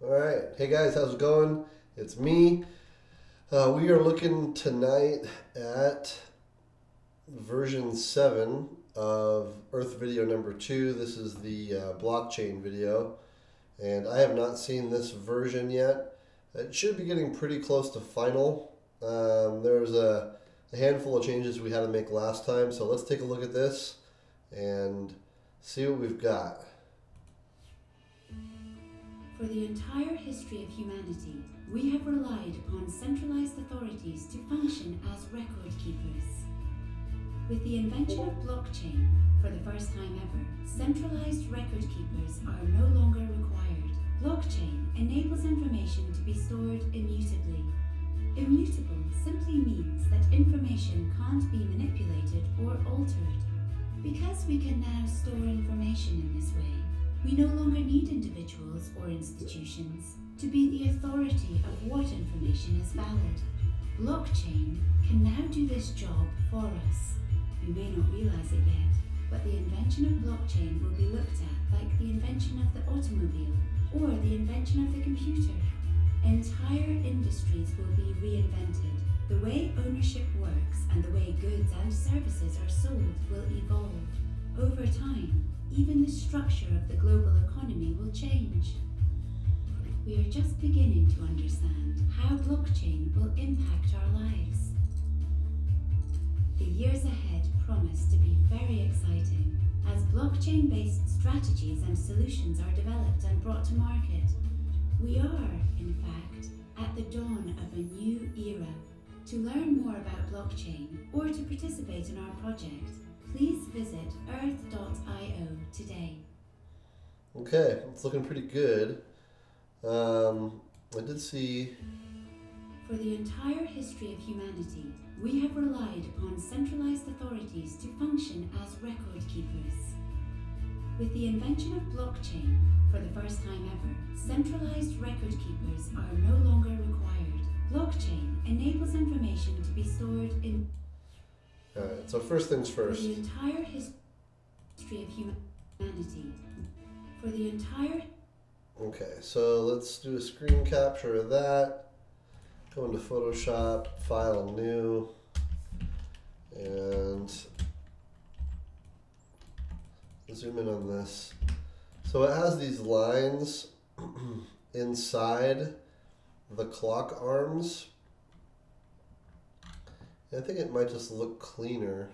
All right. Hey guys, how's it going? It's me. We are looking tonight at version 7 of Earth video number 2. This is the blockchain video, and I have not seen this version yet. It should be getting pretty close to final. There was a handful of changes we had to make last time, so let's take a look at this and see what we've got. For the entire history of humanity, we have relied upon centralized authorities to function as record keepers. With the invention of blockchain, for the first time ever, centralized record keepers are no longer required. Blockchain enables information to be stored immutably. Immutable simply means that information can't be manipulated or altered. Because we can now store information in this way, we no longer need individuals or institutions to be the authority of what information is valid. Blockchain can now do this job for us. You may not realize it yet, but the invention of blockchain will be looked at like the invention of the automobile or the invention of the computer. Entire industries will be reinvented. The way ownership works and the way goods and services are sold will evolve. Over time, even the structure of the global economy will change. We are just beginning to understand how blockchain will impact our lives. The years ahead promise to be very exciting as blockchain-based strategies and solutions are developed and brought to market. We are, in fact, at the dawn of a new era. To learn more about blockchain or to participate in our project, please visit earth.io today. Okay, it's looking pretty good. I did see... For the entire history of humanity, we have relied upon centralized authorities to function as record keepers. With the invention of blockchain, for the first time ever, centralized record keepers are no longer required. Blockchain enables information to be stored in... Alright, so first things first. For the entire history of humanity. For the entire... Okay, so let's do a screen capture of that. Go into Photoshop, File, New, and zoom in on this. So it has these lines inside the clock arms. I think it might just look cleaner.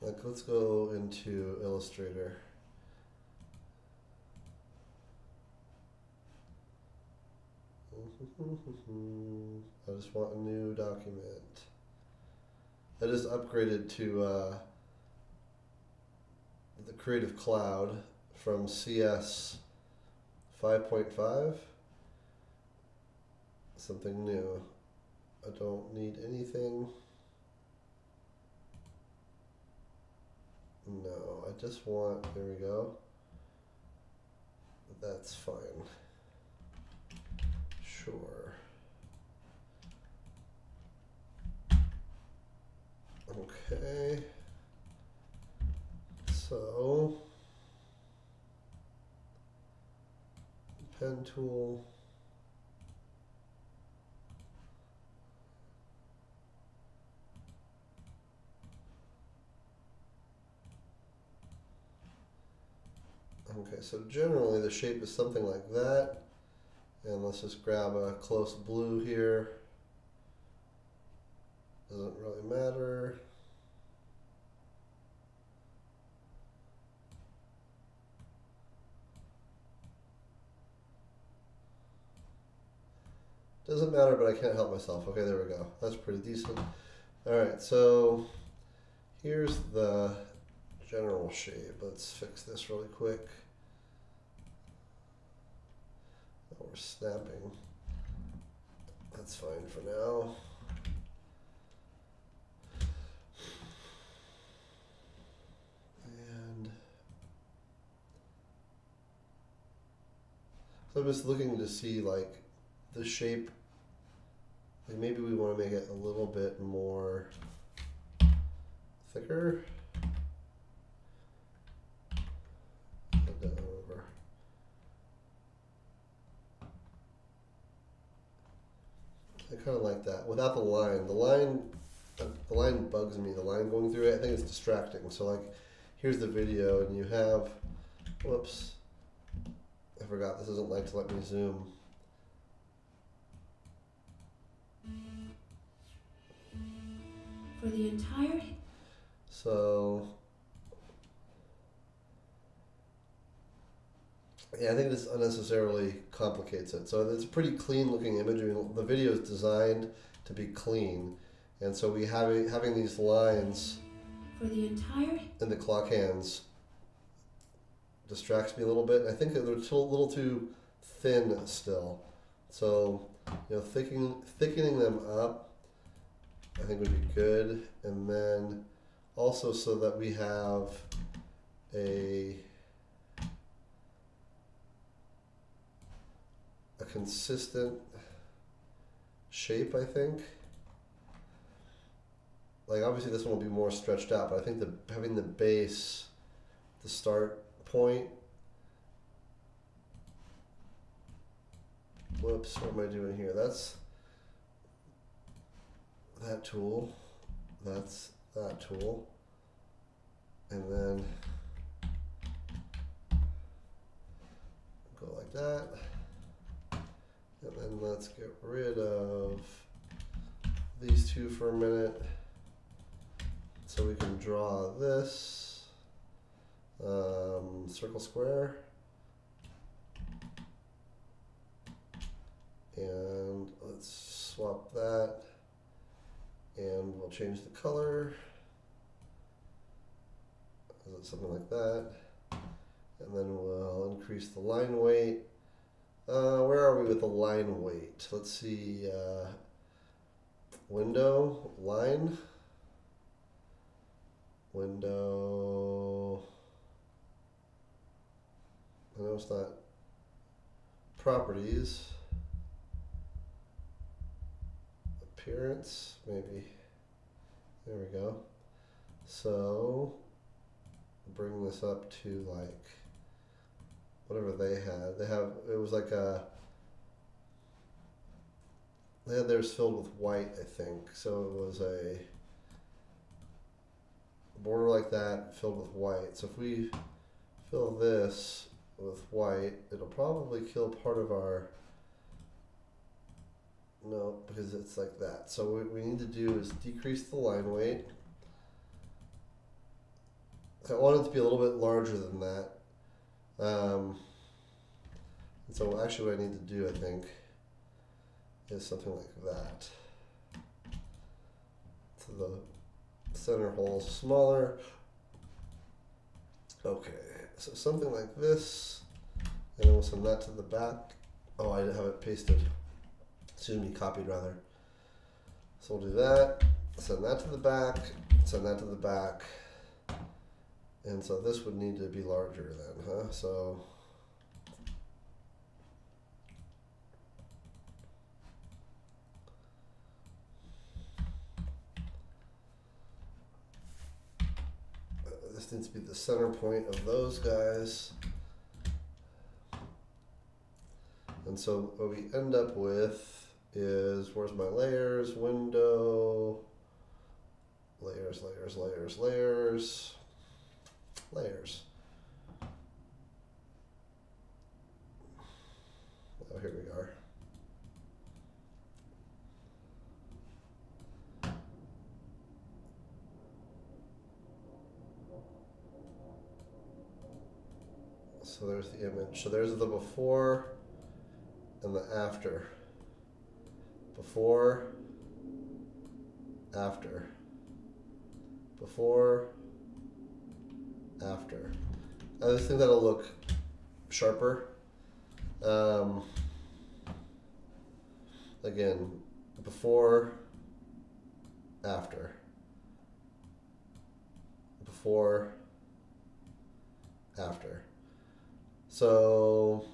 Like, let's go into Illustrator. I just want a new document. I just upgraded to the Creative Cloud from CS 5.5. Something new. I don't need anything. No, I just want, there we go. That's fine. Sure. Okay. So, pen tool. Okay, so generally the shape is something like that. And let's just grab a close blue here. Doesn't really matter. Doesn't matter, but I can't help myself. Okay, there we go. That's pretty decent. All right, so here's the general shape. Let's fix this really quick. Oh, we're snapping. That's fine for now. And so I'm just looking to see like the shape. Like maybe we want to make it a little bit more thicker. Put that over. kind of like that without the line. The line bugs me. The line going through it, I think it's distracting. So like, here's the video, and you have, whoops, I forgot this doesn't like to let me zoom. For the entire. So yeah, I think this unnecessarily complicates it. So it's a pretty clean looking image. I mean, the video is designed to be clean, and so we having these lines For the entire. in the clock hands distracts me a little bit. I think they're a little too thin still. So, you know, thickening them up, I think would be good. And then also so that we have a consistent shape, I think. Like obviously this one will be more stretched out, but I think having the base, the start point. Whoops, what am I doing here? That's that tool. That's that tool. And then go like that. And then let's get rid of these two for a minute. So we can draw this circle square. And let's swap that. And we'll change the color. Something like that. And then we'll increase the line weight. Where are we with the line weight? Let's see. Window, line. Window. I know it's not properties. Appearance, maybe. There we go. So bring this up to like whatever they had. It was like they had theirs filled with white, I think. So it was a border like that filled with white. So if we fill this with white, it'll probably kill part of our, no, because it's like that. So what we need to do is decrease the line weight. I want it to be a little bit larger than that. And so actually what I need to do, I think, is something like that. So the center hole is smaller. Okay, so something like this, and then we'll send that to the back. Oh, I didn't have it pasted. Excuse me, copied rather. So we'll do that, send that to the back, send that to the back. And so this would need to be larger then, huh? So this needs to be the center point of those guys. And so what we end up with is, where's my layers? Window, layers, layers, layers, layers. Layers. Oh, here we are. So there's the image. So there's the before and the after. Before, after. Before, after. I just think that'll look sharper. Again, before, after. Before, after. So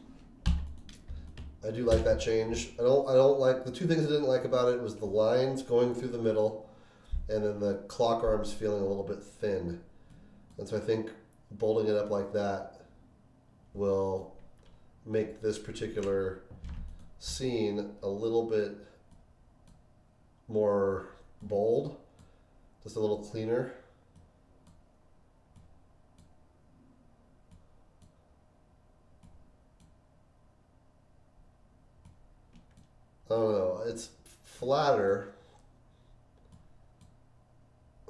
I do like that change. I don't like, the two things I didn't like about it was the lines going through the middle and then the clock arms feeling a little bit thin. And so I think bolting it up like that will make this particular scene a little bit more bold, just a little cleaner. I don't know, it's flatter.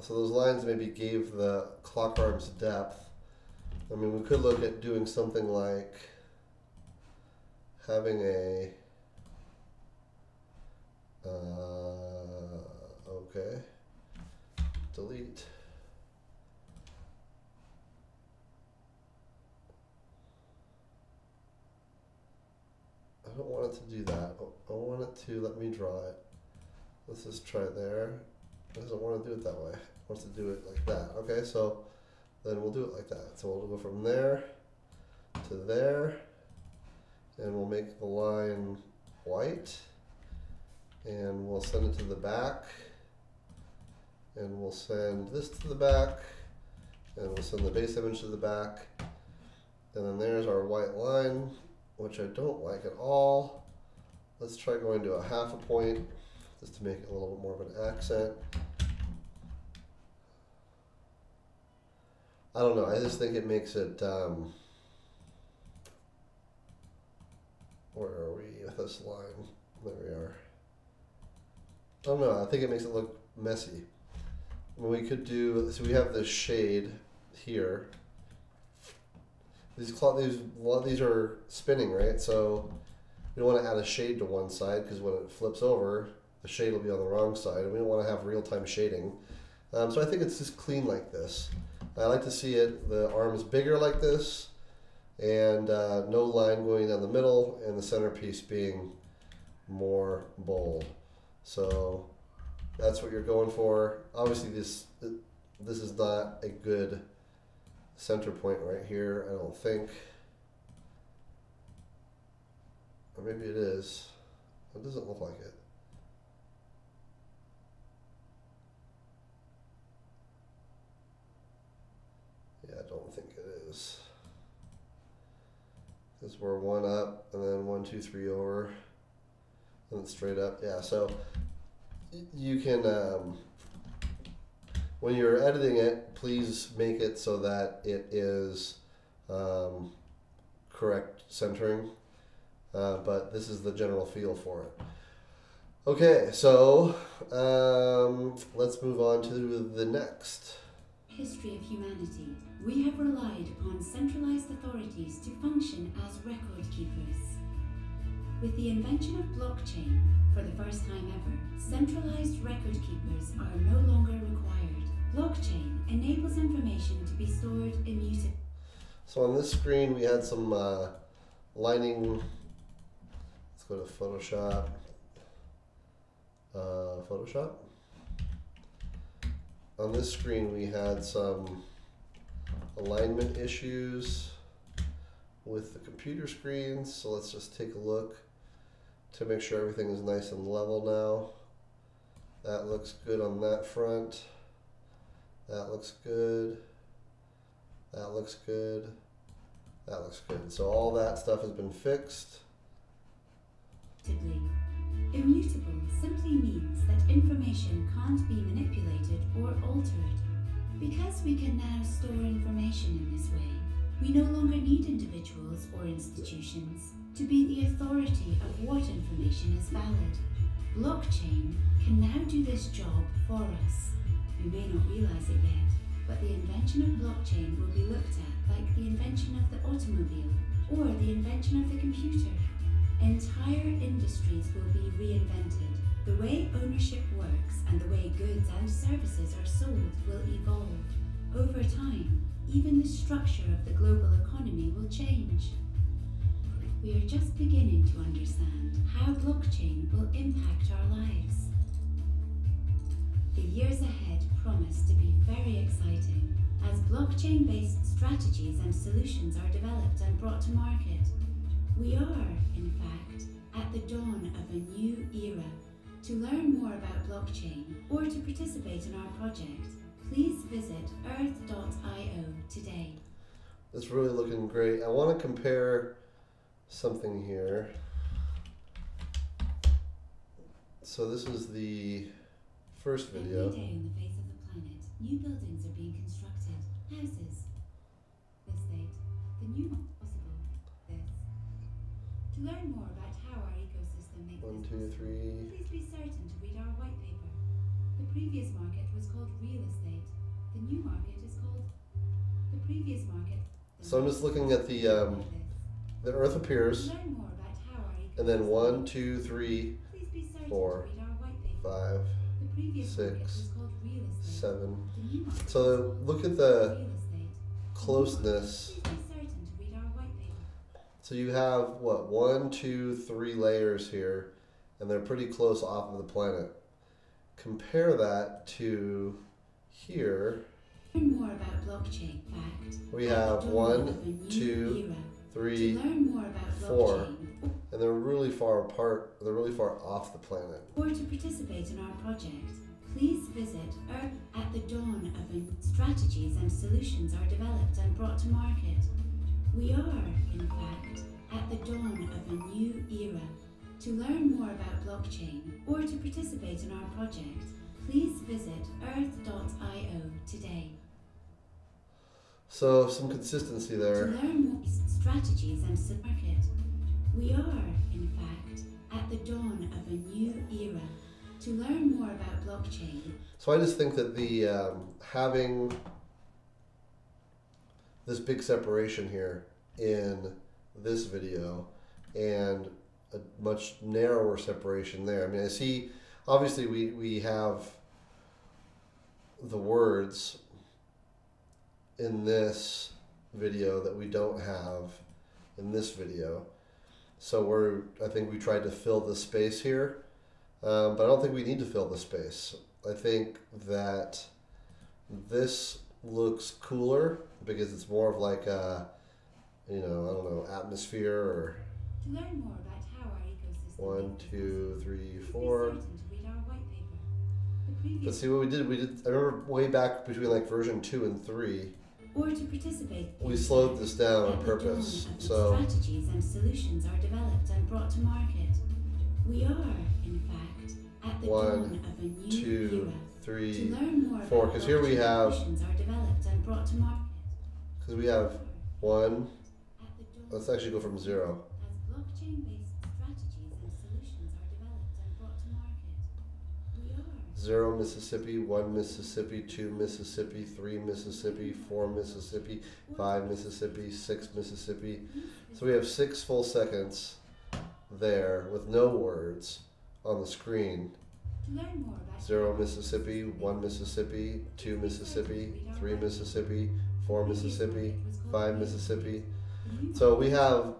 So those lines maybe gave the clock arms depth. I mean, we could look at doing something like having a, okay, delete. I don't want it to do that. I want it to let me draw it. Let's just try it there. It doesn't want to do it that way. It wants to do it like that. Okay, so then we'll do it like that. So we'll go from there to there, and we'll make the line white, and we'll send it to the back, and we'll send this to the back, and we'll send the base image to the back, and then there's our white line, which I don't like at all. Let's try going to a half a point, just to make it a little bit more of an accent. I don't know, I just think it makes it, where are we with this line? There we are. I don't know, I think it makes it look messy. I mean, we could do, so we have this shade here. These are spinning, right? So we don't want to add a shade to one side because when it flips over, the shade will be on the wrong side, and we don't want to have real-time shading. So I think it's just clean like this. I like to see it, the arms bigger like this, and no line going down the middle, and the centerpiece being more bold. So that's what you're going for. Obviously this is not a good center point right here, I don't think. Or maybe it is. It doesn't look like it. Yeah, I don't think it is. Because we're one up, and then 1, 2, 3 over, and then straight up. Yeah, so you can, when you're editing it, please make it so that it is correct centering. But this is the general feel for it. Okay, so let's move on to the next. History of humanity. We have relied upon centralized authorities to function as record keepers. With the invention of blockchain, for the first time ever, centralized record keepers are no longer required. Blockchain enables information to be stored immutably. So on this screen we had some lining. Let's go to Photoshop. Photoshop. On this screen we had some alignment issues with the computer screens, so let's just take a look to make sure everything is nice and level now. That looks good on that front. That looks good. That looks good. That looks good. So all that stuff has been fixed. Immutable simply means that information can't be manipulated or altered. Because we can now store information in this way, we no longer need individuals or institutions to be the authority of what information is valid. Blockchain can now do this job for us. We may not realize it yet, but the invention of blockchain will be looked at like the invention of the automobile or the invention of the computer. Entire industries will be reinvented. The way ownership works and the way goods and services are sold will evolve. Over time, even the structure of the global economy will change. We are just beginning to understand how blockchain will impact our lives. The years ahead promise to be very exciting as blockchain-based strategies and solutions are developed and brought to market. We are, in fact, at the dawn of a new era. To learn more about blockchain or to participate in our project, please visit earth.io today. It's really looking great. I want to compare something here. So this is the first video. Every day on the face of the planet, new buildings are being constructed. Houses. This date, the new possible. This. To learn more about how our ecosystem makes One, this two, possible, three. please be certain to read our white paper. The previous market was called real estate. The new market is called the previous market. So I'm just looking at the Earth appears, To learn more about how our ecosystem and then 1, 2, 3, please be certain 4, to read our white paper. 5, The previous market 6, was called real estate. 7. The new market So is called look at the real estate. closeness. Please be certain to read our white paper. So you have what, 1, 2, 3 layers here, and they're pretty close off of the planet. Compare that to here. Learn more about blockchain. Fact. We At the have dawn 1, of a new 2, era. 3, To learn more about 4, blockchain and they're really far apart. They're really far off the planet. or to participate in our project, please visit Earth. At the dawn of a strategies and solutions are developed and brought to market. We are, in fact, at the dawn of a new era. To learn more about blockchain or to participate in our project, please visit earth.io today. So some consistency To there. learn more strategies and market, we are, in fact, at the dawn of a new era. To learn more about blockchain, So I just think that the having this big separation here in this video and a much narrower separation there. I mean, I see, obviously we have the words in this video that we don't have in this video. So I think we tried to fill the space here, but I don't think we need to fill the space. I think that this looks cooler because it's more of like a, I don't know, atmosphere or to learn more about how our ecosystem 1, makes 2, 3, please be 4. certain to read our white paper. The previous But see what we did, I remember way back between like version 2 and 3, or to participate. we slowed this down on At the dawn purpose. of the So strategies and solutions are developed and brought to market. We are, in fact, at the 1, dawn of a new 2, era. 3, To learn more 4, about 'cause here we blockchain have- solutions are developed and brought to market. because we have 1, At the dawn let's actually go from 0. as blockchain-based strategies and solutions are developed and brought to market. We are 0 Mississippi, 1 Mississippi, 2 Mississippi, 3 Mississippi, 4 Mississippi, 5 Mississippi, 6 Mississippi. So we have 6 full seconds there with no words on the screen. to learn more about 0 Mississippi, 1 Mississippi, 2 Mississippi, 3 Mississippi, 4 Mississippi, 5 Mississippi. So we have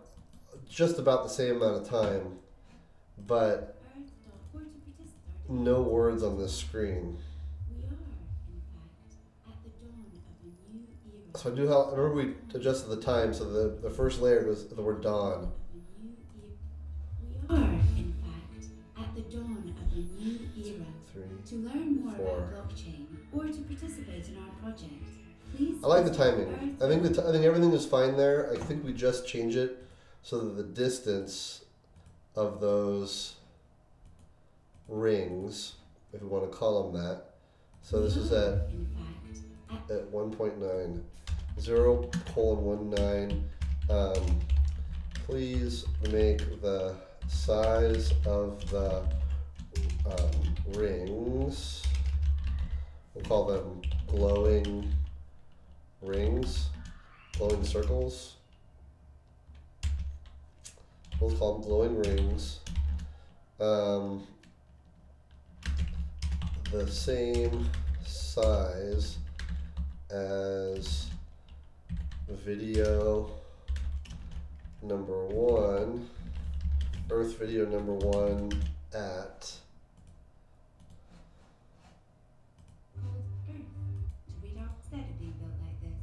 just about the same amount of time, but Earth.org to participate. no words on this screen. We are, in fact, at the dawn of a new era. So I remember we adjusted the time, so the first layer was the word dawn. We are, in fact, at the dawn of a new era. 3. To learn more 4. about blockchain or to participate in our project, please. I like the visit timing. Earth. I think everything is fine there. I think we just change it so that the distance of those rings, if we want to call them that. So this is at In fact, at 1.9, 0:19. Please make the size of the rings, we'll call them glowing rings, glowing circles. We'll call them glowing rings. The same size as video number 1, Earth video number 1 at called Earth to read out instead of being built like this.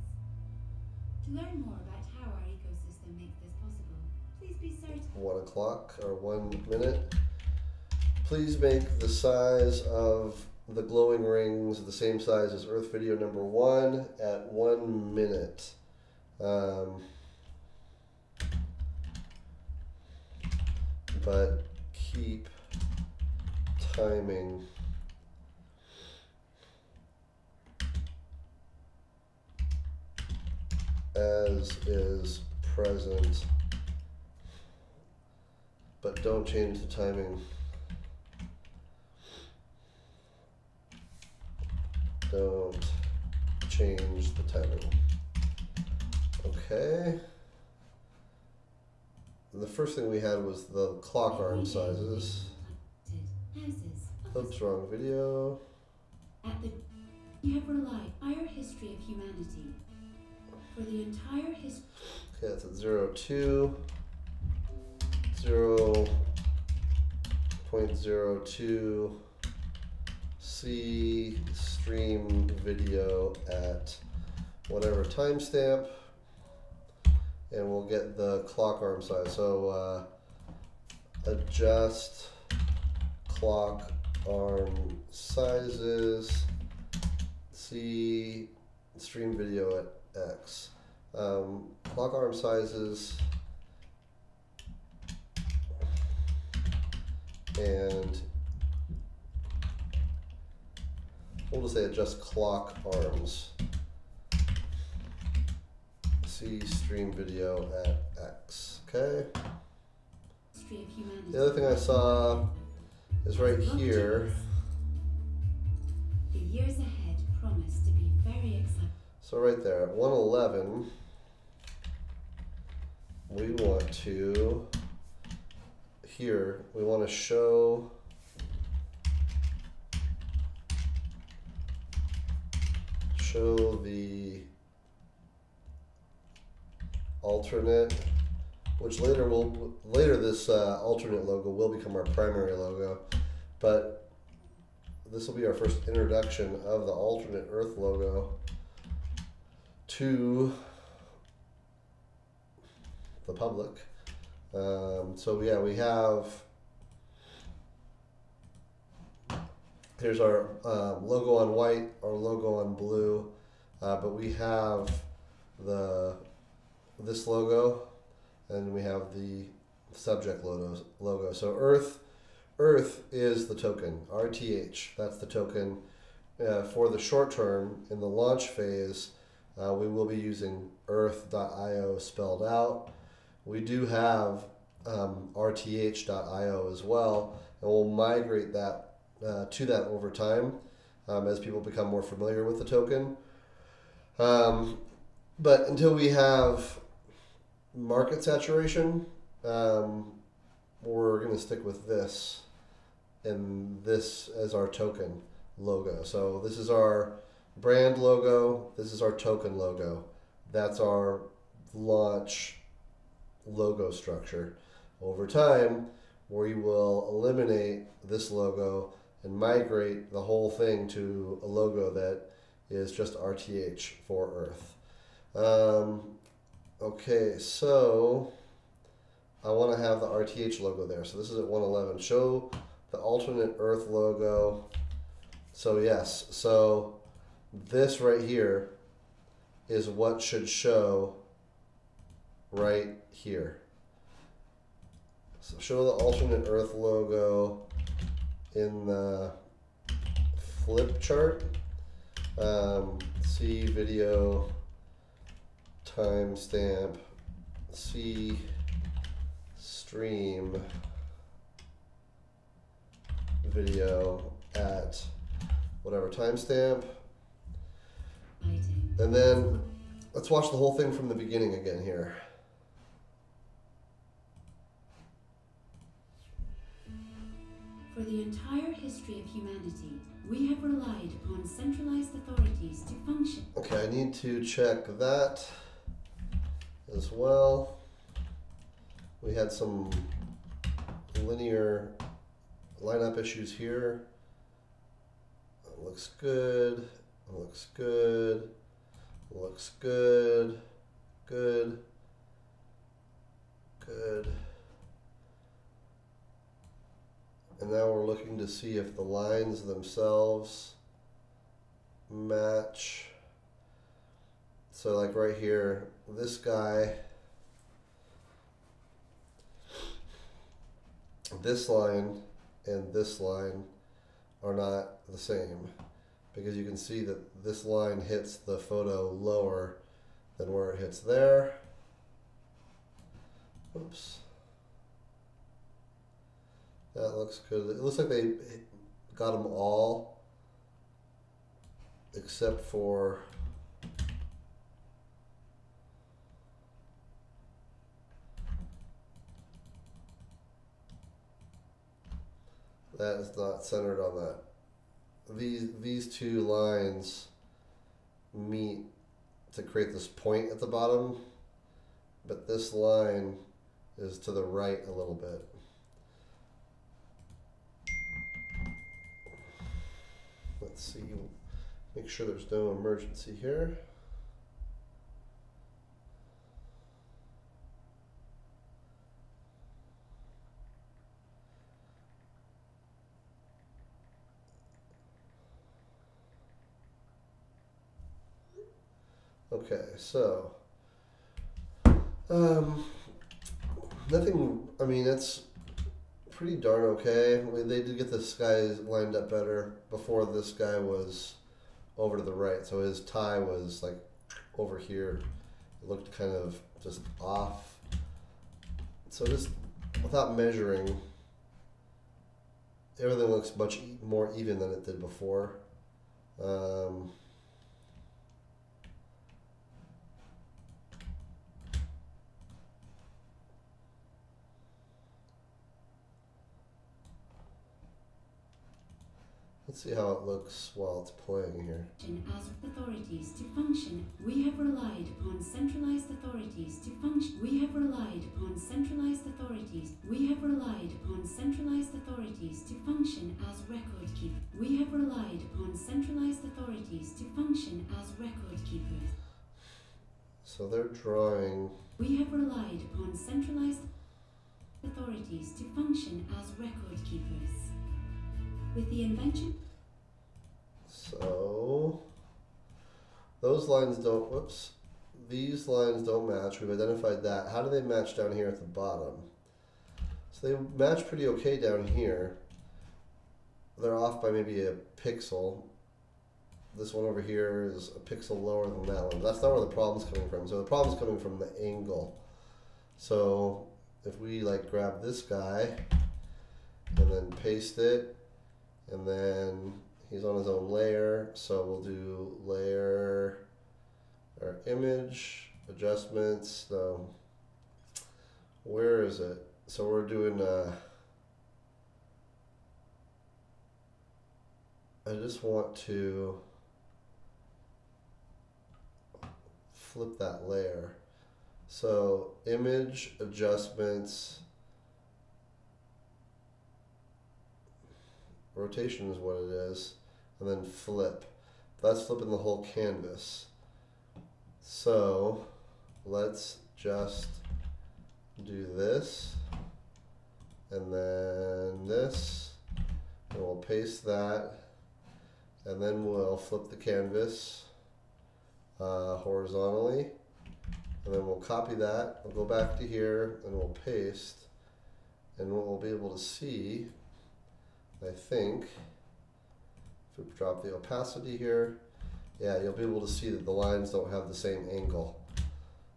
To learn more about how our ecosystem makes this possible, please be certain 1 o'clock or 1 minute. Please make the size of the glowing rings the same size as Earth video number 1 at 1 minute. But keep timing as is present, but don't change the timing. Don't change the timing. Okay. And the first thing we had was the clock arm sizes. Oops, wrong video. You have relied on the entire history of humanity. For the entire history. Okay, that's at 02, 0.02. See stream video at whatever timestamp, and we'll get the clock arm size. So adjust clock arm sizes. See stream video at X. Clock arm sizes and we'll just say adjust clock arms. See stream video at X. Okay. The other thing I saw is right here. The years ahead promise to be very exciting. So right there at 111, we want to, here, we want to show the alternate, which later this alternate logo will become our primary logo, but this will be our first introduction of the alternate Earth logo to the public. So yeah, we have, here's our logo on white, our logo on blue, but we have this logo, and we have the subject logo. So Earth is the token, RTH, that's the token. For the short term, in the launch phase, we will be using earth.io spelled out. We do have rth.io as well, and we'll migrate that to that over time as people become more familiar with the token. But until we have market saturation, we're going to stick with this and this as our token logo. So this is our brand logo, this is our token logo. That's our launch logo structure. Over time, we will eliminate this logo and migrate the whole thing to a logo that is just RTH for Earth. Okay, so I want to have the RTH logo there. So this is at 111. Show the alternate Earth logo. So yes, so this right here is what should show right here. So show the alternate Earth logo in the flip chart. See video timestamp. See stream video at whatever timestamp. And then let's watch the whole thing from the beginning again here. For the entire history of humanity, we have relied upon centralized authorities to function. Okay, I need to check that as well. We had some linear lineup issues here. It looks good. It looks good. It looks good. Good. Good. And now we're looking to see if the lines themselves match. So like right here, this guy, this line and this line are not the same, because you can see that this line hits the photo lower then where it hits there. Oops. That looks good. It looks like they got them all except for that is not centered on that. These two lines meet to create this point at the bottom, but this line is to the right a little bit. Let's see, make sure there's no emergency here. Okay, so nothing, I mean, that's pretty darn okay. They did get this guy lined up better before. This guy was over to the right, so his tie was like over here. It looked kind of just off. So just without measuring, everything looks much more even than it did before. Let's see how it looks while it's playing here. As authorities to function, we have relied upon centralized authorities to function. We have relied upon centralized authorities. We have relied upon centralized authorities to function as record keepers. We have relied upon centralized authorities to function as record keepers. So they're drawing. We have relied upon centralized authorities to function as record keepers. With the invention. So those lines don't, whoops, these lines don't match. We've identified that. How do they match down here at the bottom? So they match pretty okay down here. They're off by maybe a pixel. This one over here is a pixel lower than that one. That's not where the problem's coming from. So the problem's coming from the angle. So if we like grab this guy and then paste it, and then he's on his own layer, so we'll do layer, our image, adjustments, no, where is it? So we're doing, I just want to flip that layer. So image, adjustments, rotation is what it is, and then flip. That's flipping the whole canvas. So let's just do this, and then this, and we'll paste that, and then we'll flip the canvas horizontally, and then we'll copy that, we'll go back to here, and we'll paste, and what we'll be able to see, I think, if we drop the opacity here, yeah, you'll be able to see that the lines don't have the same angle.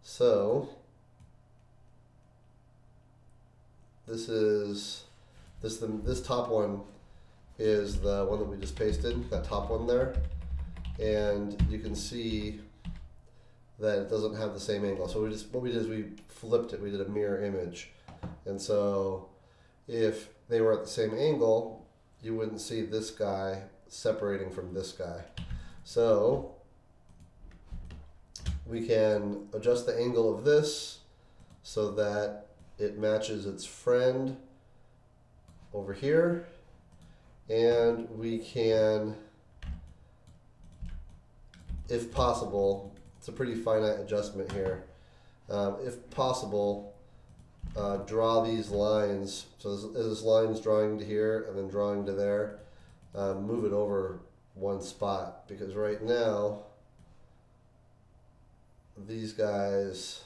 So this top one is the one that we just pasted, that top one there, and you can see that it doesn't have the same angle. So what we did is we flipped it. We did a mirror image, and so if they were at the same angle, you wouldn't see this guy separating from this guy. So we can adjust the angle of this so that it matches its friend over here, and we can, if possible, it's a pretty finite adjustment here, if possible, draw these lines. So this line's drawing to here and then drawing to there. Move it over one spot, because right now these guys,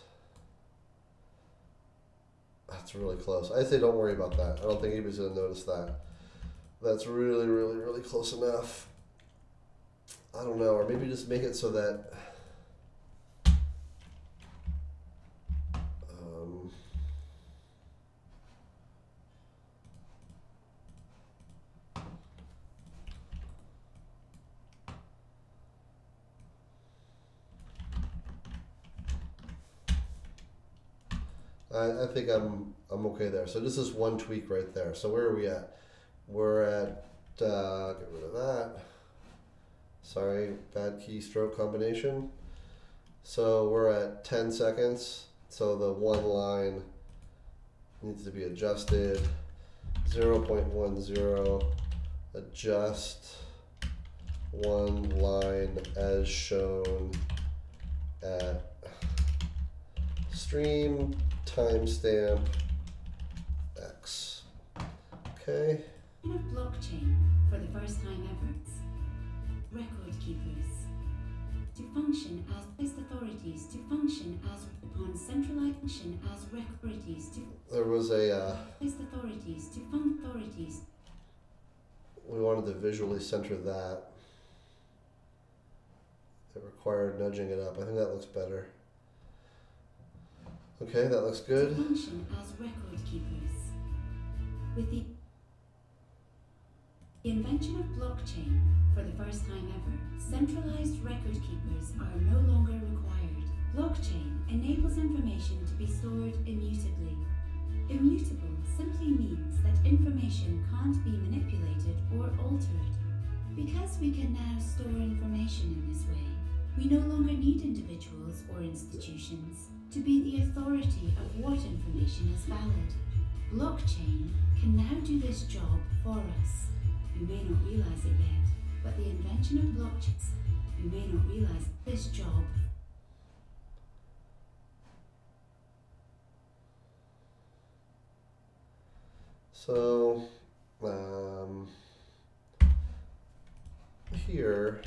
that's really close. I'd say don't worry about that. I don't think anybody's going to notice that. That's really, really, really close enough. I don't know, or maybe just make it so that I think I'm okay there. So this is one tweak right there. So where are we at? We're at get rid of that. Sorry, bad keystroke combination. So we're at 10 seconds. So the one line needs to be adjusted. 0.10, adjust one line as shown at stream timestamp X. Okay. Of blockchain for the first time ever. Record keepers. To function as authorities, to function as upon centralization as authorities, to there was a authorities, to fund authorities. We wanted to visually center that. It required nudging it up. I think that looks better. Okay, that looks good. To function as record keepers. With the invention of blockchain for the first time ever, centralized record keepers are no longer required. Blockchain enables information to be stored immutably. Immutable simply means that information can't be manipulated or altered. Because we can now store information in this way, we no longer need individuals or institutions to be the authority of what information is valid. Blockchain can now do this job for us. You may not realize it yet, but the invention of blockchains, you may not realize this job. So, here,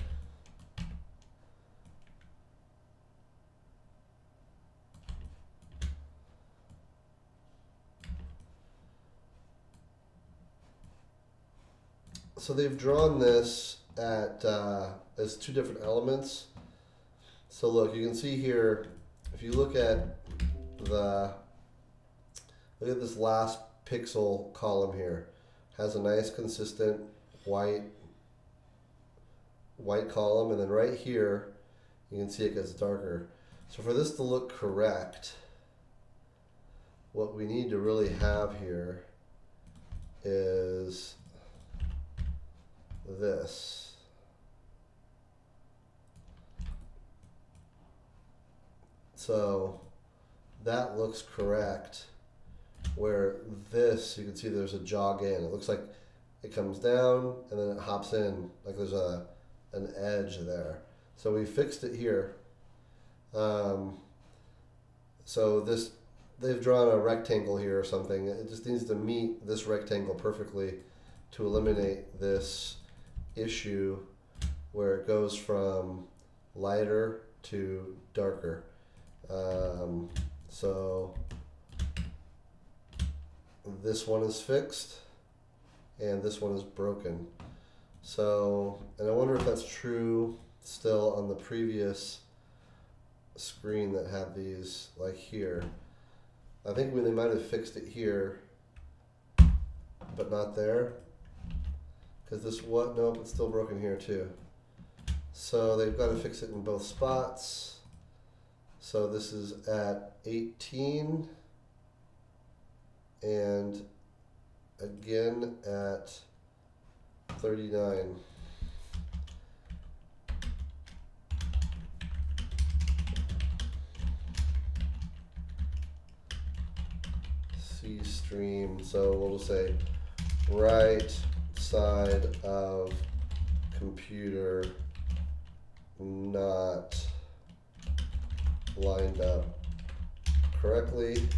so they've drawn this at as two different elements. So look, you can see here, if you look at this last pixel column here, has a nice consistent white column, and then right here you can see it gets darker. So for this to look correct, what we need to really have here is this. So that looks correct, where this, you can see there's a jog in. It looks like it comes down and then it hops in, like there's an edge there. So we fixed it here. So this, they've drawn a rectangle here or something. It just needs to meet this rectangle perfectly to eliminate this issue where it goes from lighter to darker. So this one is fixed and this one is broken. So, and I wonder if that's true still on the previous screen that had these, like here. I think they might have fixed it here, but not there. Because this what? Nope, it's still broken here too. So they've got to fix it in both spots. So this is at 18 and again at 39. C stream, so we'll just say right side of computer not lined up correctly.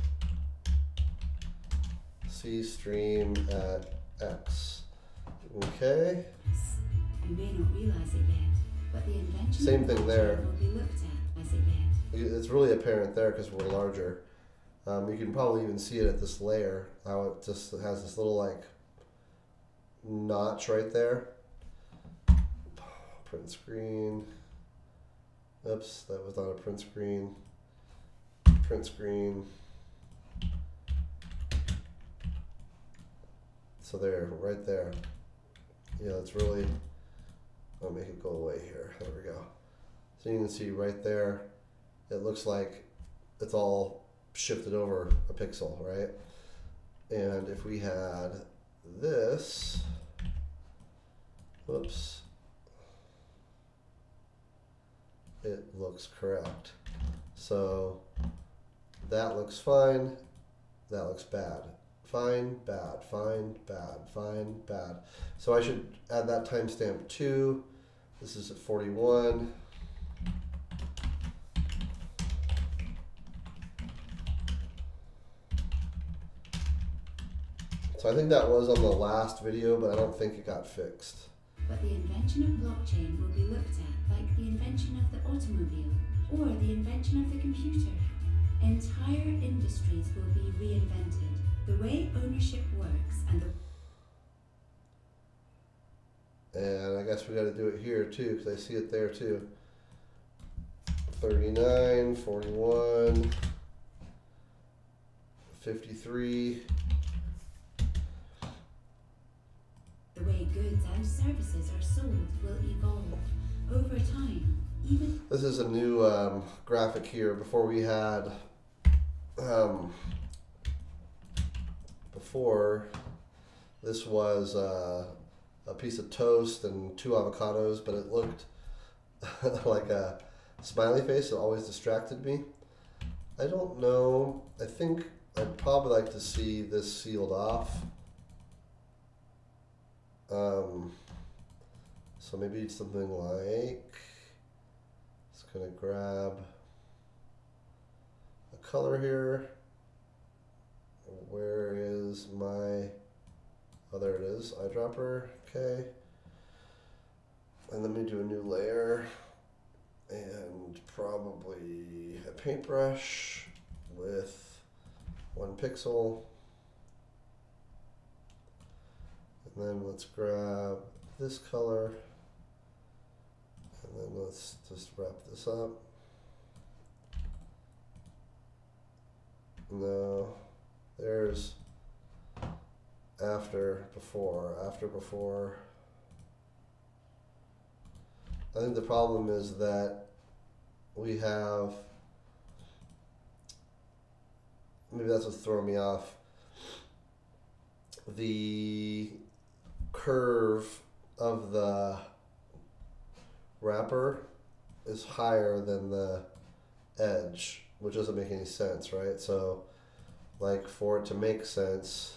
C stream at X. Okay. You may not realize it yet, but the invention same thing there. Will be looked at as it yet. It's really apparent there because we're larger. You can probably even see it at this layer, how it just has this little like notch right there. Print screen. Oops, that was not a print screen. Print screen. So there, right there. Yeah, it's really, I'll make it go away here. There we go. So you can see right there, it looks like it's all shifted over a pixel, right? And if we had this, whoops, it looks correct. So that looks fine, that looks bad. Fine, bad, fine, bad, fine, bad. So I should add that timestamp too. This is at 41. So I think that was on the last video, but I don't think it got fixed. But the invention of blockchain will be looked at like the invention of the automobile or the invention of the computer. Entire industries will be reinvented. The way ownership works and I guess we got to do it here too, because I see it there too. 39, 41, 53. the way goods and services are sold will evolve over time. Even This is a new graphic here. Before we had, before this was a piece of toast and 2 avocados, but it looked like a smiley face. It always distracted me. I don't know. I think I'd probably like to see this sealed off. So maybe it's something like, just gonna grab a color here. Where is my, oh there it is, eyedropper, okay. And let me do a new layer and probably a paintbrush with 1 pixel. And then let's grab this color, and then let's just wrap this up. Now, there's after, before, after, before. I think the problem is that we have, maybe that's what's throwing me off, the curve of the wrapper is higher than the edge, which doesn't make any sense, right? So like for it to make sense,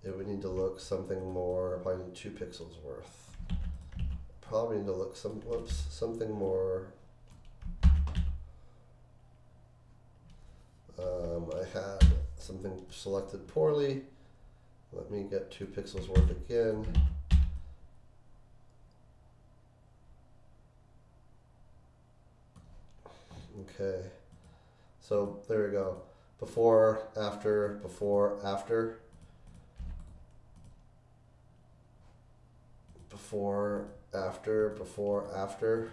it would need to look something more, probably 2 pixels worth. Probably need to look something more. I had something selected poorly. Let me get 2 pixels worth again. Okay, so there we go. Before, after, before, after. Before, after, before, after.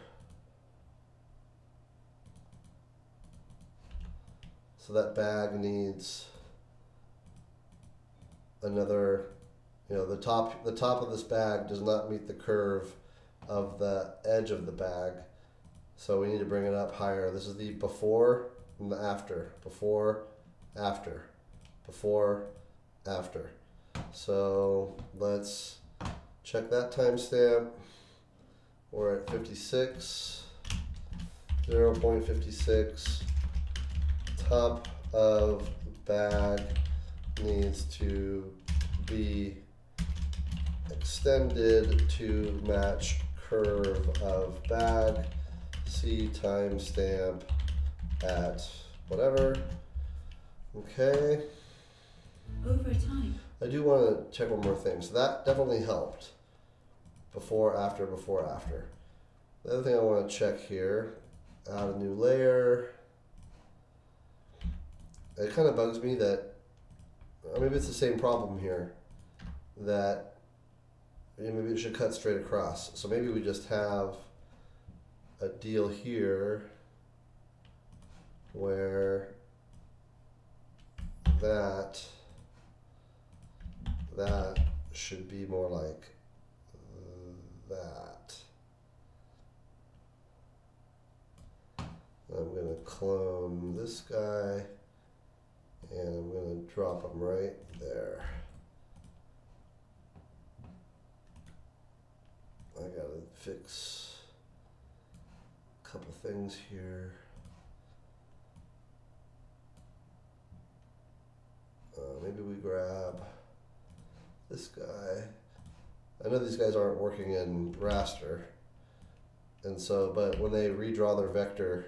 So that bag needs another, the top of this bag does not meet the curve of the edge of the bag. So we need to bring it up higher. This is the before and the after. Before, after. Before, after. So let's check that timestamp. We're at 56, 0.56. Top of bag needs to be extended to match curve of bag. See timestamp at whatever. Okay. over time. I do want to check one more thing. So that definitely helped. Before, after, before, after. The other thing I want to check here, add a new layer. It kind of bugs me that, or maybe it's the same problem here, that maybe it should cut straight across. So maybe we just have a deal here where that should be more like that. I'm going to clone this guy, and I'm going to drop him right there. I got to fix a couple things here. Maybe we grab this guy. I know these guys aren't working in raster, and so, but when they redraw their vector,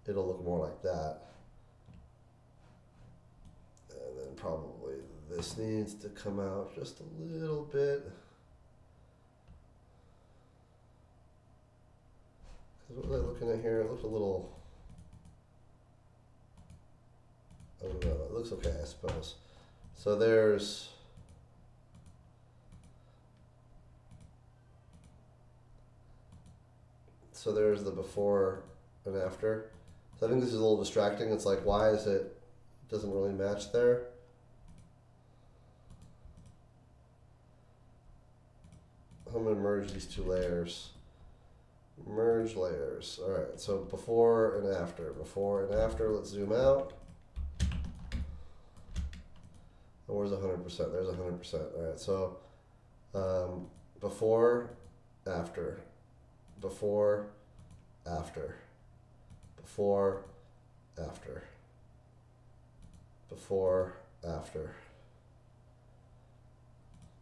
it'll look more like that. And then probably this needs to come out just a little bit. Because what was I looking at here? It looked a little, I don't know, it looks okay, I suppose. So there's, the before and after. So I think this is a little distracting. It's like, why is it doesn't really match there? I'm going to merge these two layers. Merge layers. All right, so before and after. Before and after, let's zoom out. Oh, where's 100%? There's 100%. All right, so before, after. Before, after. Before, after. Before, after.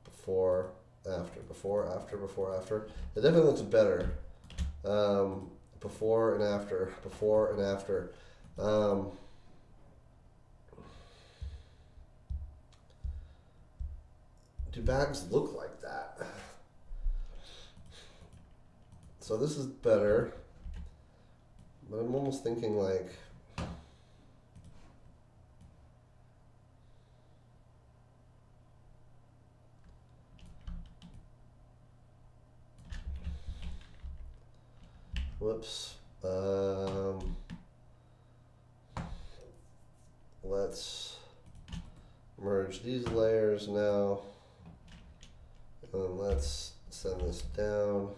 Before, after. Before, after, before, after. It definitely looks better. Before and after. Before and after. Do bags look like that? So this is better, but I'm almost thinking like, whoops, let's merge these layers now, and let's send this down.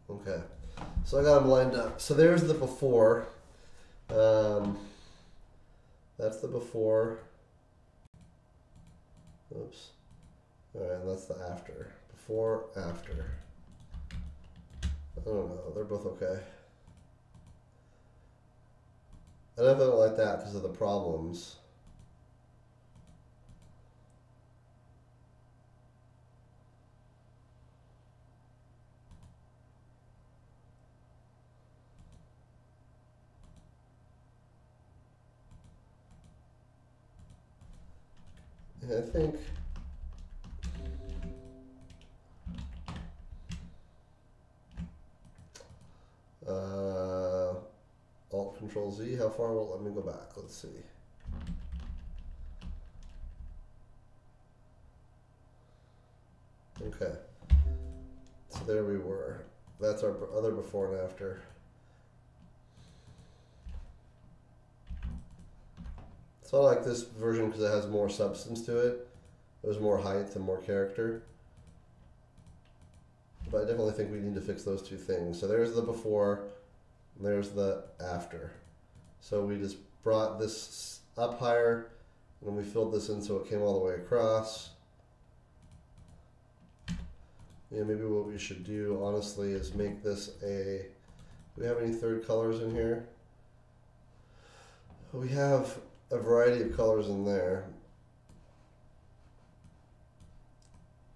Okay, so I got them lined up. So there's the before. That's the before. Oops. All right, and that's the after. Before, after. I don't know. They're both okay. I definitely don't like that because of the problems. I think Control Z. How far will, let me go back, let's see. Okay, so there we were. That's our other before and after. So I like this version because it has more substance to it. There's more height and more character. But I definitely think we need to fix those two things. So there's the before, and there's the after. So we just brought this up higher, and then we filled this in so it came all the way across. Yeah, maybe what we should do, honestly, is make this a... Do we have any third colors in here? We have a variety of colors in there.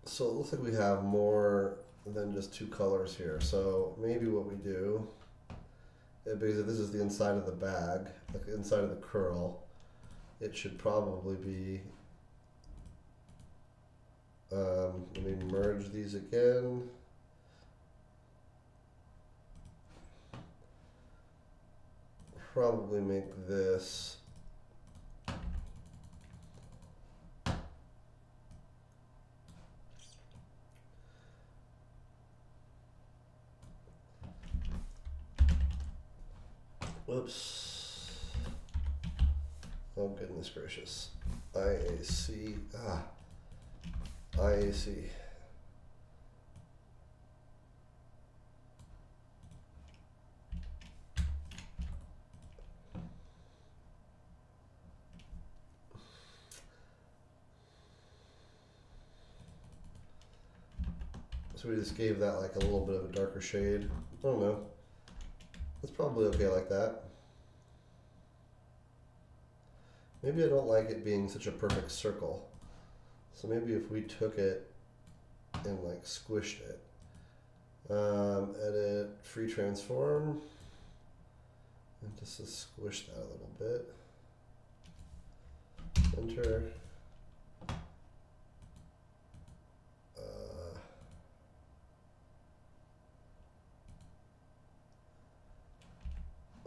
So it looks like we have more than just two colors here. So maybe what we do, because if this is the inside of the bag, like the inside of the curl, it should probably be, let me merge these again. Probably make this whoops. Oh goodness gracious. IAC. IAC. So we just gave that like a little bit of a darker shade. I don't know. It's probably okay like that. Maybe I don't like it being such a perfect circle. So maybe if we took it and like squished it. Edit, free transform. And just squish that a little bit. Enter.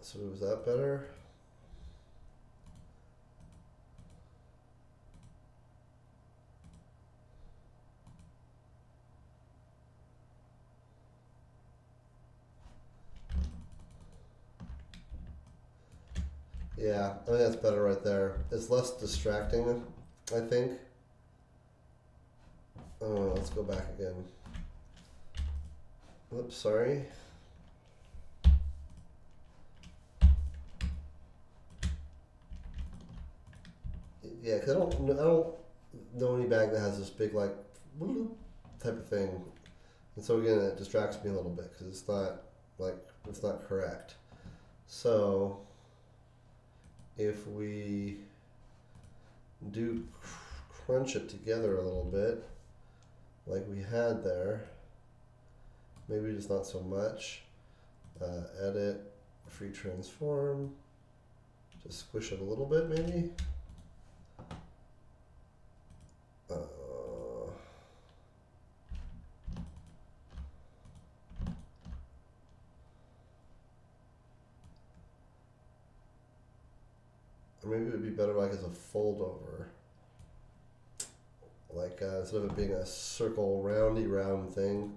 So was that better? Yeah, I think that's better right there. It's less distracting, I think. Oh, let's go back again. Oops, sorry. Yeah, cause I don't know any bag that has this big like type of thing, and so again it distracts me a little bit because it's not correct. So if we do crunch it together a little bit, like we had there, maybe just not so much. Edit, free transform, just squish it a little bit maybe. Or maybe it would be better like as a fold over. Like instead of it being a circle round thing,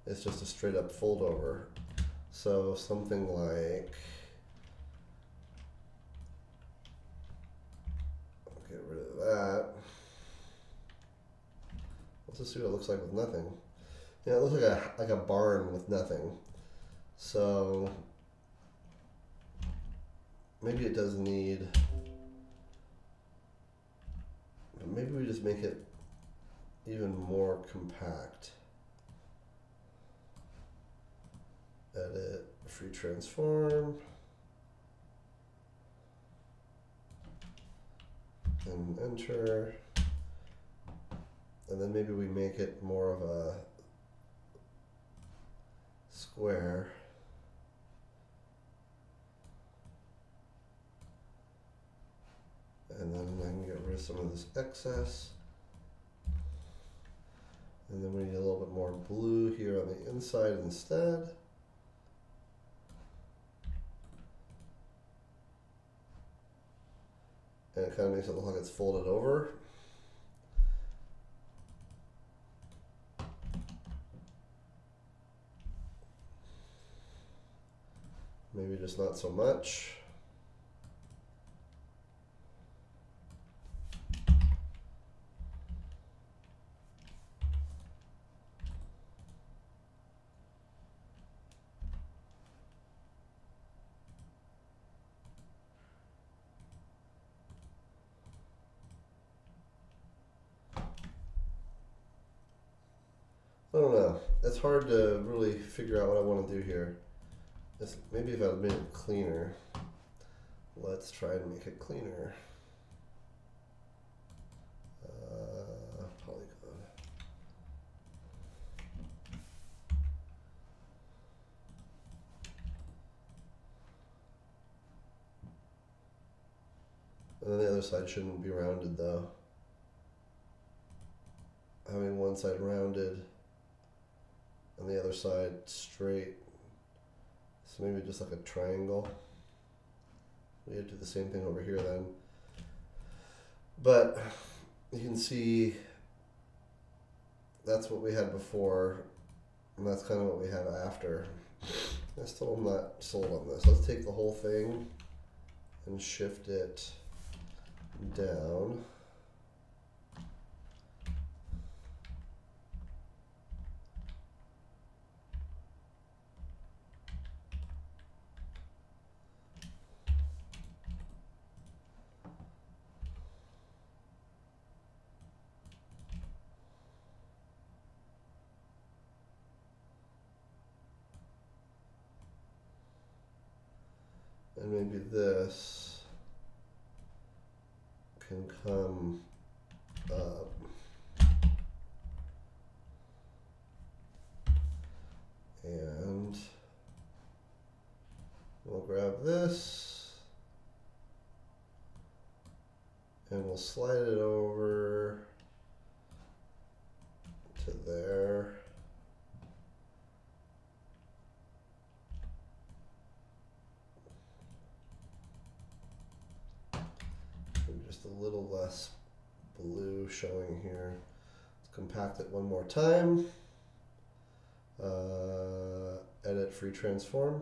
it's just a straight up fold over. So something like, get rid of that. Let's just see what it looks like with nothing. Yeah, it looks like a barn with nothing. So maybe it does need, but maybe we just make it even more compact. Edit, free transform, and enter. And then maybe we make it more of a square. And then I can get rid of some of this excess. And then we need a little bit more blue here on the inside instead. and it kind of makes it look like it's folded over. Maybe just not so much. I don't know. It's hard to really figure out what I want to do here. Maybe if I made it cleaner. Let's try and make it cleaner. Polygon. And then the other side shouldn't be rounded though. Having one side rounded and the other side straight. So maybe just like a triangle. We have to do the same thing over here then. But you can see that's what we had before, and that's kind of what we have after. I still am not sold on this. Let's take the whole thing and shift it down. And maybe this can come up. And we'll grab this and we'll slide it over to there. Just a little less blue showing here. Let's compact it one more time. Edit free transform.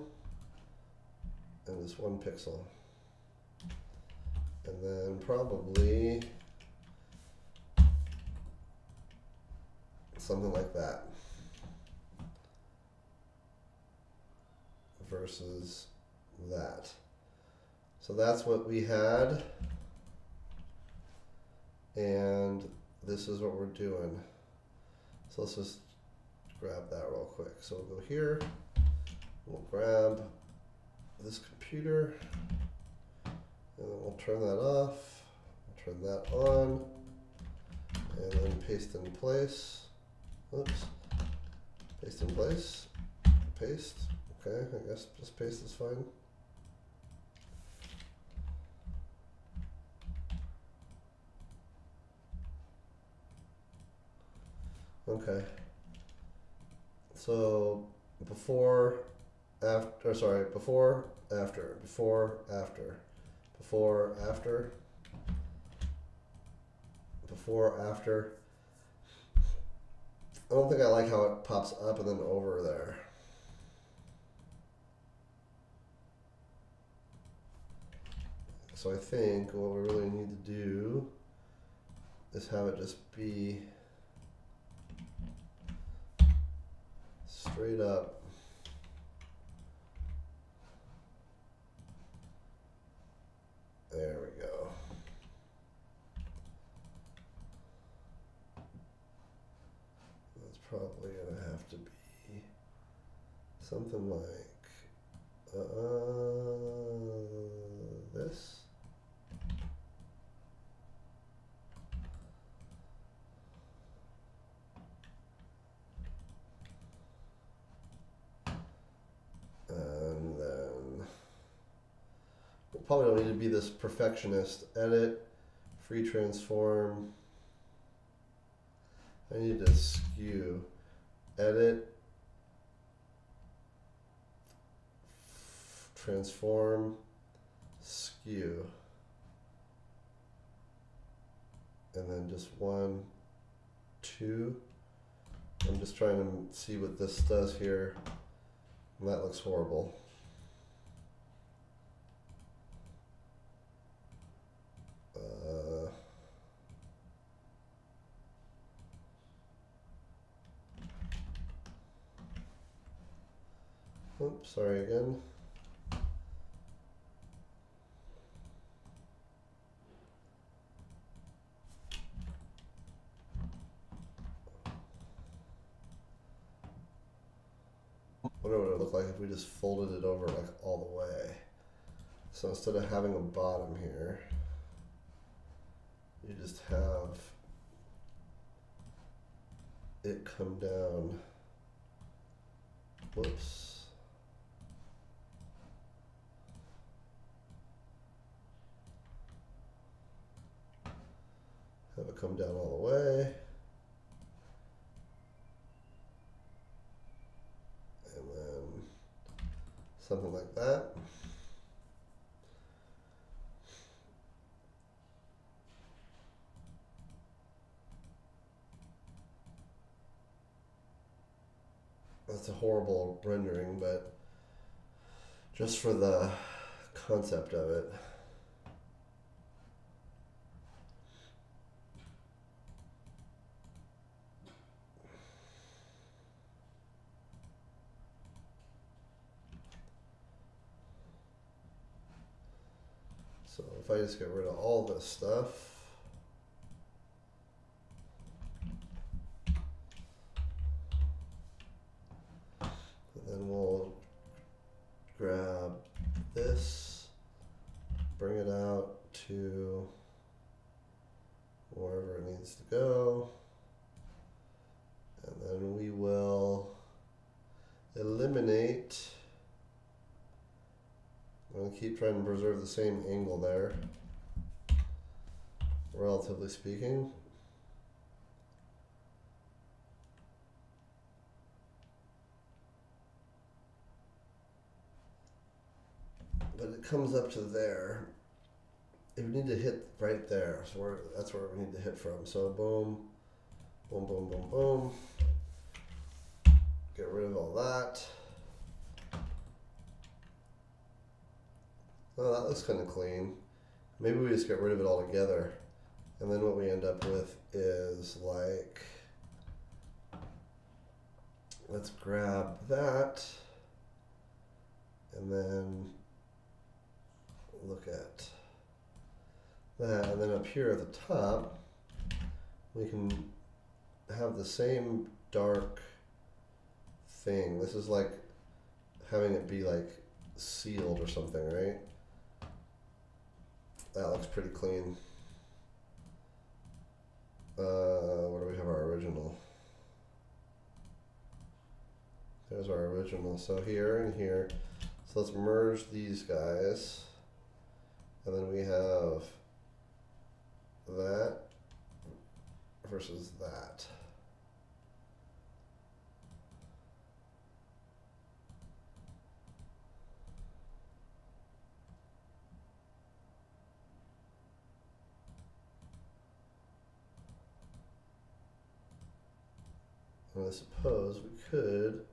And this 1 pixel. And then probably something like that. Versus that. So that's what we had. And this is what we're doing. So let's just grab that real quick. So we'll go here, we'll grab this computer, and then we'll turn that off, we'll turn that on, and then paste in place. Oops, paste in place, paste, okay, I guess just paste is fine. Okay. So before, after, sorry, before, after, before, after, before, after, before, after. I don't think I like how it pops up and then over there. So I think what we really need to do is have it just be straight up. There we go. That's probably gonna have to be something like this. And then we'll probably don't need to be this perfectionist. Edit, free transform. I need to skew. Edit, transform, skew. and then just 1, 2. I'm just trying to see what this does here, and that looks horrible. Oops, sorry again. What would it look like if we just folded it over like all the way? So instead of having a bottom here, you just have it come down. Whoops. Have it come down all the way. And then something like that. That's a horrible rendering, but just for the concept of it. So if I just get rid of all this stuff, then we'll grab this, bring it out to wherever it needs to go, and then we will eliminate. I'm going to keep trying to preserve the same angle there, relatively speaking. But it comes up to there. We need to hit right there, so that's where we need to hit from. So boom, boom, boom, boom, boom. Get rid of all that. Oh, that looks kind of clean. Maybe we just get rid of it all together. And then what we end up with is like, let's grab that and then look at that. And then up here at the top, we can have the same dark thing. This is like having it be like sealed or something, right? That looks pretty clean. Where do we have our original? There's our original. So here and here. So let's merge these guys. And then we have that versus that. And I suppose we could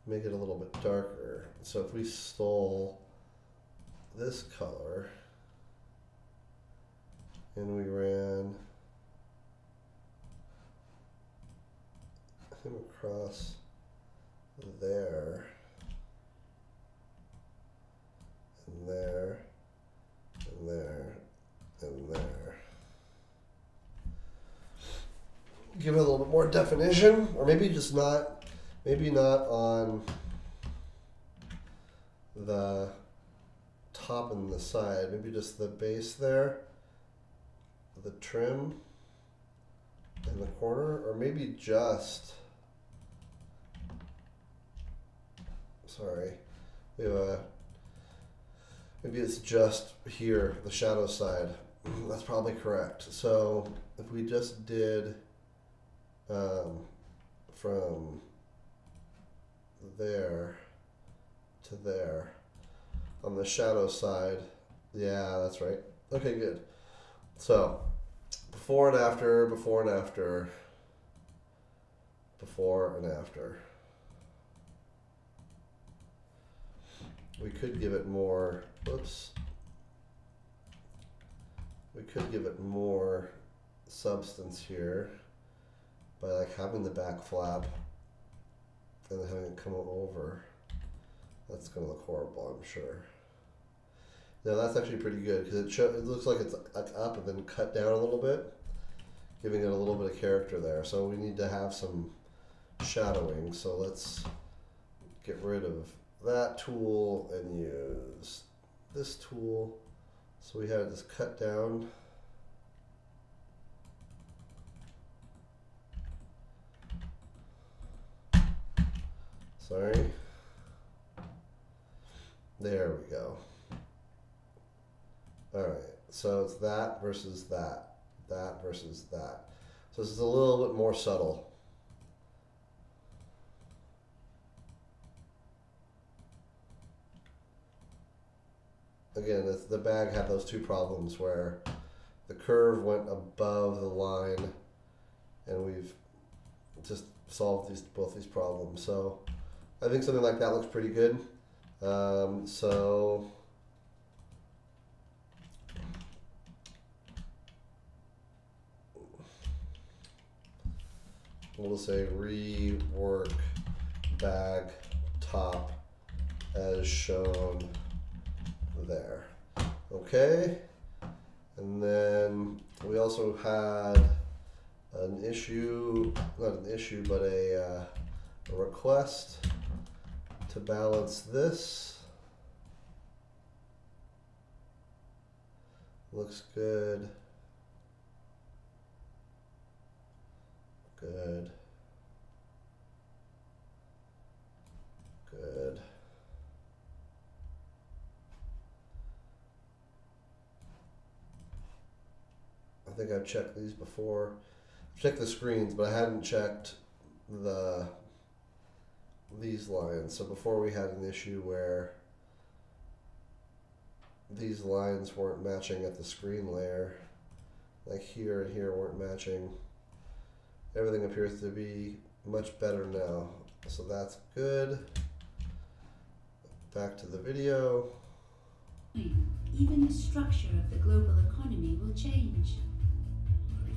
make it a little bit darker. So if we stole this color and we ran him across there and there and there and there. Give it a little bit more definition, or maybe just not, maybe not on the top and the side, maybe just the base there, the trim in the corner, or maybe just, sorry, we have a, maybe it's just here, the shadow side. That's probably correct. So if we just did from there to there on the shadow side, yeah, that's right. Okay, good. So before and after, before and after, before and after. We could give it more, oops. We could give it more substance here by like having the back flap and then having it come over. That's gonna look horrible, I'm sure. Now that's actually pretty good because it looks like it's up and then cut down a little bit, giving it a little bit of character there. So we need to have some shadowing. So let's get rid of that tool and use this tool. So we have this cut down. Sorry. There we go. All right, so it's that versus that, that versus that. So this is a little bit more subtle. Again, the bag had those two problems where the curve went above the line, and we've just solved both these problems. So I think something like that looks pretty good. So we'll say rework bag top as shown there. Okay, and then we also had an issue, not an issue, but a request to balance this. Looks good. Good. Good. I think I've checked these before. I've checked the screens, but I hadn't checked these lines. So before we had an issue where these lines weren't matching at the screen layer, like here and here weren't matching. Everything appears to be much better now, so that's good. Back to the video. Even the structure of the global economy will change.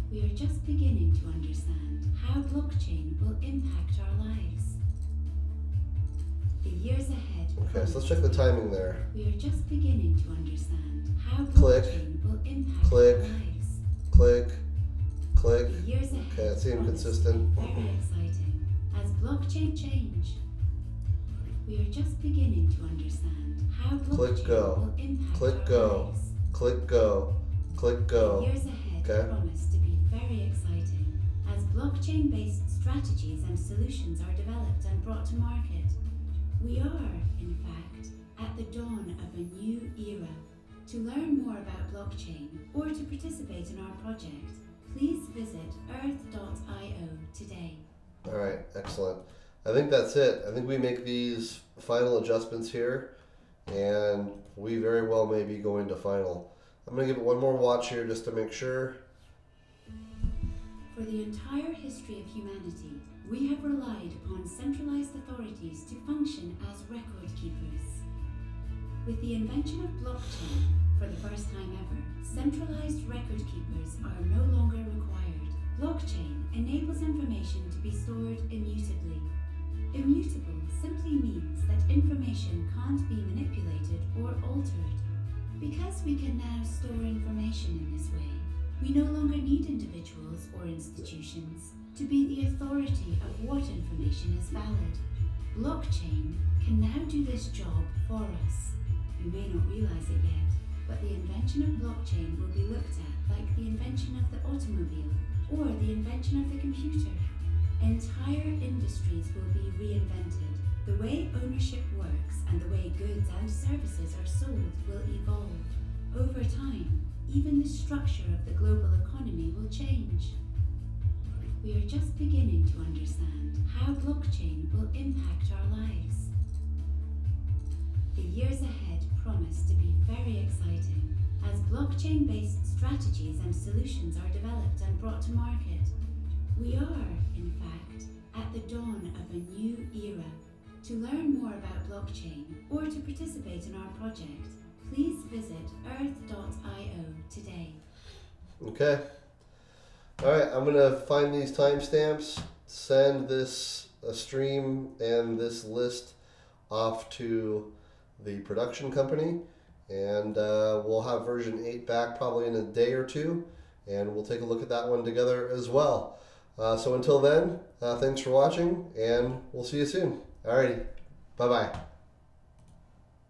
We are just beginning to understand how blockchain will impact our lives. The years ahead. Okay, so let's check the timing there. We are just beginning to understand how Click. blockchain will impact Click. our lives. Click. Click. The years ahead. Okay, it seemed promise consistent. to be very exciting as blockchain change. We are just beginning to understand how blockchain Click go. will impact Click our go. lives. Click go. Click go. The years ahead Okay. promise to be very exciting as blockchain-based strategies and solutions are developed and brought to market. We are, in fact, at the dawn of a new era. To learn more about blockchain or to participate in our project, please visit earth.io today. All right, excellent. I think that's it. I think we make these final adjustments here, and we very well may be going to final. I'm going to give it one more watch here just to make sure. For the entire history of humanity, we have relied upon centralized authorities to function as record keepers. With the invention of blockchain, for the first time ever, centralized record keepers are no longer required. Blockchain enables information to be stored immutably. Immutable simply means that information can't be manipulated or altered. Because we can now store information in this way, we no longer need individuals or institutions to be the authority of what information is valid. Blockchain can now do this job for us. You may not realize it yet, but the invention of blockchain will be looked at like the invention of the automobile or the invention of the computer. Entire industries will be reinvented. The way ownership works and the way goods and services are sold will evolve. Over time, even the structure of the global economy will change. We are just beginning to understand how blockchain will impact our lives. The years ahead promise to be very exciting as blockchain-based strategies and solutions are developed and brought to market. We are, in fact, at the dawn of a new era. To learn more about blockchain or to participate in our project, please visit earth.io today. Okay. All right, I'm going to find these timestamps, send this stream and this list off to the production company, and we'll have version 8 back probably in a day or two, and we'll take a look at that one together as well. So until then, thanks for watching, and we'll see you soon. Alrighty, bye-bye.